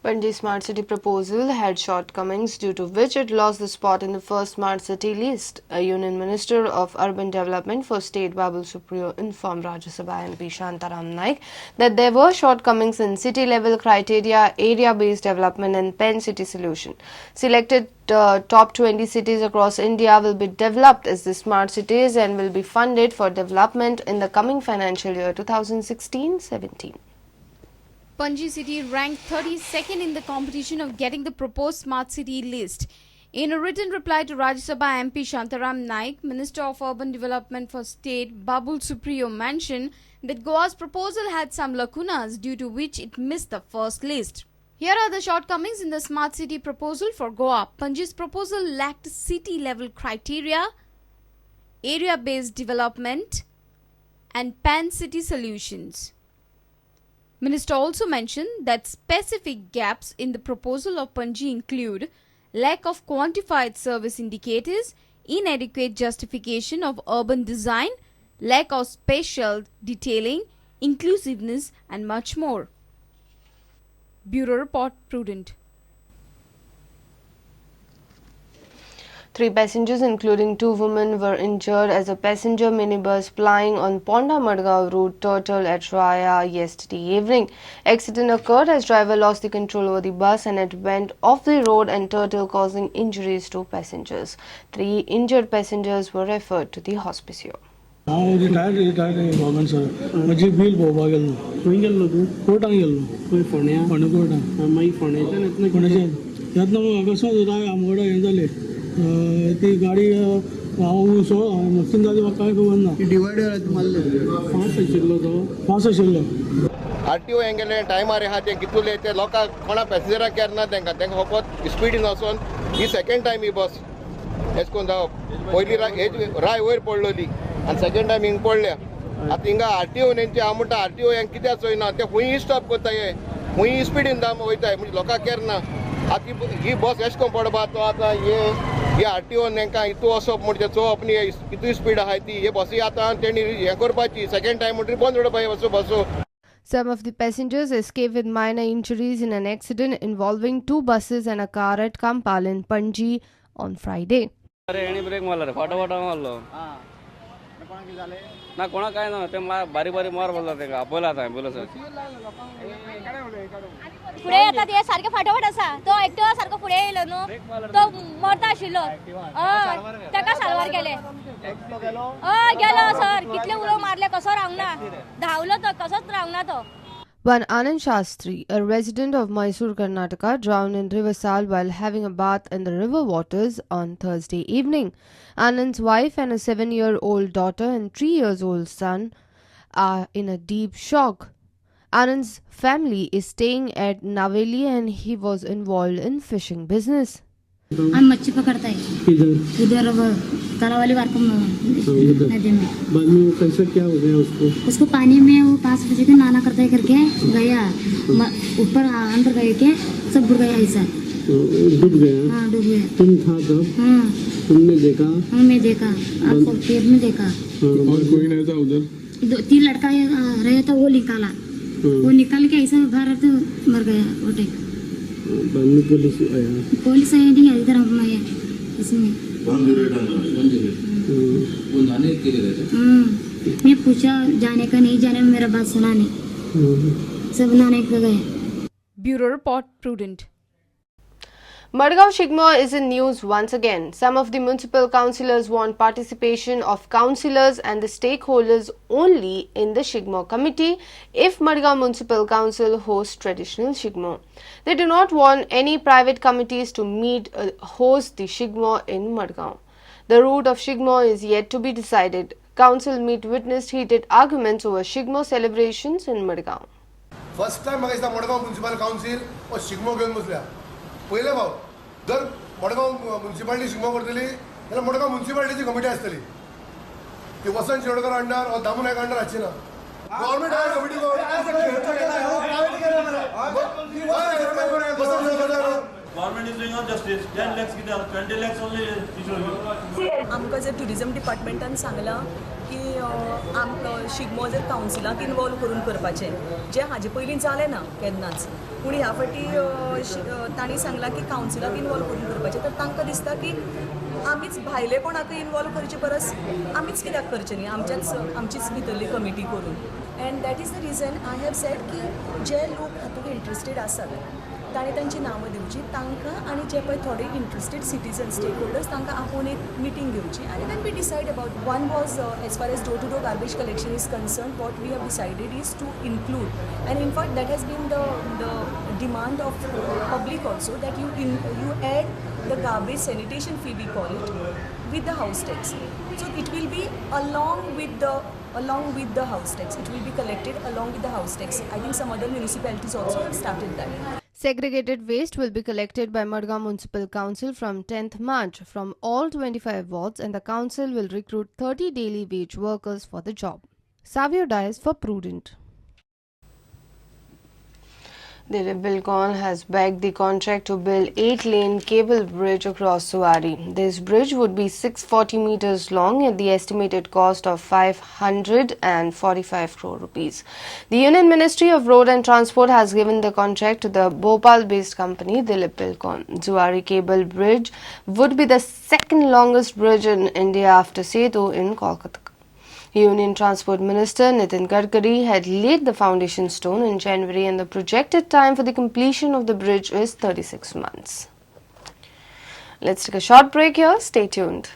Panji Smart City proposal had shortcomings due to which it lost the spot in the first Smart City list. A Union Minister of Urban Development for State Babul Supriyo informed Rajya Sabha MP Shantaram Naik that there were shortcomings in city-level criteria, area-based development and pen city solution. Selected top 20 cities across India will be developed as the smart cities and will be funded for development in the coming financial year 2016-17. Panji city ranked 32nd in the competition of getting the proposed smart city list. In a written reply to Rajya Sabha MP Shantaram Naik, Minister of Urban Development for State Babul Supriyo mentioned that Goa's proposal had some lacunas due to which it missed the first list. Here are the shortcomings in the smart city proposal for Goa. Panji's proposal lacked city-level criteria, area-based development and pan-city solutions. Minister also mentioned that specific gaps in the proposal of Panji include lack of quantified service indicators, inadequate justification of urban design, lack of spatial detailing, inclusiveness and much more. Bureau Report, Prudent. 3 passengers, including 2 women, were injured as a passenger minibus plying on Ponda-Madgaon route Turtle at Raya yesterday evening. Accident occurred as driver lost the control over the bus and it went off the road and Turtle, causing injuries to passengers. 3 injured passengers were referred to the hospital. retired government sir. माझी bill भोवपा गेलो. खंय गेल्लो तूं? कोर्टान गेल्लो. खंय फोण्या? फोण्या कोर्टान. मागीर फोण्याच्यान येतना फोण्याच्यान येतना अकस्मात राय आमगडा हें जालें. ती गाडी हांव सो मस्तीन जाली म्हाका कांय खबर ना. डिवायडर मारले. फास्ट आशिल्लो तो. फास्ट आशिल्लो. आरटीओ हें गेलें टायमार आहा तें कितुले ते लोकांक कोणा पॅसेंजराक केअर ना तांकां फकत स्पिडीन वचोन ही सेकंड टायम ही बस एश कोन्न जावप. पयली राय वयर पडलोली आनी सेकंड टायम हिंग पडल्या. आतां हिंगा आरटीओ तेंचे हांव म्हणटा आरटीओ हें कित्याक चोयना ते खूंय स्टॉप कोत्ता हे खूंय स्पिडीन वयताय म्हणजे लोकांक केअर ना. आतां ही बस एश कोन्न पडपा तो आतां हे आरटीओ तांकां हितू वचप म्हणजे चोवप न्ही कितू स्पीड आहाय ती हे बसी आतां तेणी हें करपाची सेकंड टायम म्हणटरी बंद उडोवपाची वचो बसो. Some of the passengers escaped with minor injuries in an accident involving 2 buses and a car at Kampal in Panji on Friday. Brake मारला फाटा मारलो ना कोणा काय ना ते बारी मार बोलला ते आपला आता बोला सर फुडें येता ते सारके फाटोफाट आसा तो एकटो सारको फुडें येयलो न्हू तो मरता आशिल्लो ताका साल्वार गेले गेलो सर कितले उलो मारले कसो रावना धांवलो तो कसोच रावना तो. One Anand Shastri, a resident of Mysore, Karnataka, drowned in River Sal while having a bath in the river waters on Thursday evening. Anand's wife and a 7-year-old daughter and 3-year-old son are in a deep shock. Anand's family is staying at Naveli and he was involved in fishing business. हम मच्छी पकड़ता है इधर तालाब वाली वारकम नदी में. बाद में कैसे क्या हो गया उसको पानी में वो 5 बजे के नाना करते करके गया ऊपर अंदर गए के सब बुड़ गया ऐसा. डूब गया. हाँ डूब गया. तुम था तब? हाँ तुमने देखा? हाँ मैं देखा आपको पेट में देखा. और कोई नहीं था उधर? 3 लड़का रहे था वो निकाल के ऐसा बाहर तो मर गया वो टाइम. पुलिस आया नहीं इधर हम आया इसमें. मैं पूछा जाने का नहीं जाने मेरा बात सुना नहीं सब नाने को गए. Bureau Report, Prudent. Madgaon Shigmo is in news once again. Some of the municipal councillors want participation of councillors and the stakeholders only in the Shigmo committee if Madgaon Municipal Council hosts traditional Shigmo. They do not want any private committees to host the Shigmo in Madgaon. The route of Shigmo is yet to be decided. Council meet witnessed heated arguments over Shigmo celebrations in Madgaon. First time Madgaon Municipal Council or Shigmo घेऊन बसल्या. पहिले भाव जर Madgaon municipality Shigmo करतली जाल्यार Madgaon म्युन्सिपालिटीची committee आसतली ती वसंत शेडकर under और दामू नायक अंडर आसची ना. Government committee Government is doing on justice. 10 lakhs किती 20 lakhs only issue. आमकां जर टुरिजम डिपार्टमेंटान सांगलां की आमकां शिगमो जर कावन्सिलाक इनवॉल्व करून करपाचें जें हाजे पयलीं जालें ना केन्नाच पूण ह्या फाटी तांणी सांगलां की कावन्सिलाक इनवॉल्व करून करपाचें तर तांकां दिसता की आमीच भायले कोणाकय इनवॉल्व करचे परस आमीच कित्याक करचें न्ही आमचीच भितरली कमिटी करून and that is the region I have said की जे लोक हातूंत इंट्रस्टेड आसात ताणें तांची नांवां दिवची तांकां आनी जे पळय थोडे इंट्रस्टेड सिटीजन स्टेक होल्डर्स तांकां आपोवन एक मिटींग घेवची आनी then we decide about one was as far as door to door garbage collection is concern what we have decided is to include and in fact that has been the demand of public also that you add the garbage sanitation fee we call it with the house tax, so it will be along with the house tax, it will be collected along with the house tax. I think some other municipalities also have started that. Segregated waste will be collected by Madgaon Municipal Council from 10th March from all 25 wards, and the council will recruit 30 daily wage workers for the job. Savio Dias for Prudent. Dilip Bilkon has bagged the contract to build 8-lane cable bridge across Zuari. This bridge would be 640 meters long at the estimated cost of 545 crore rupees. The Union Ministry of Road and Transport has given the contract to the Bhopal-based company Dilip Bilkon. Zuari Cable Bridge would be the second longest bridge in India after Setu in Kolkata. Union Transport Minister Nitin Gadkari had laid the foundation stone in January, and the projected time for the completion of the bridge is 36 months. Let's take a short break here. Stay tuned.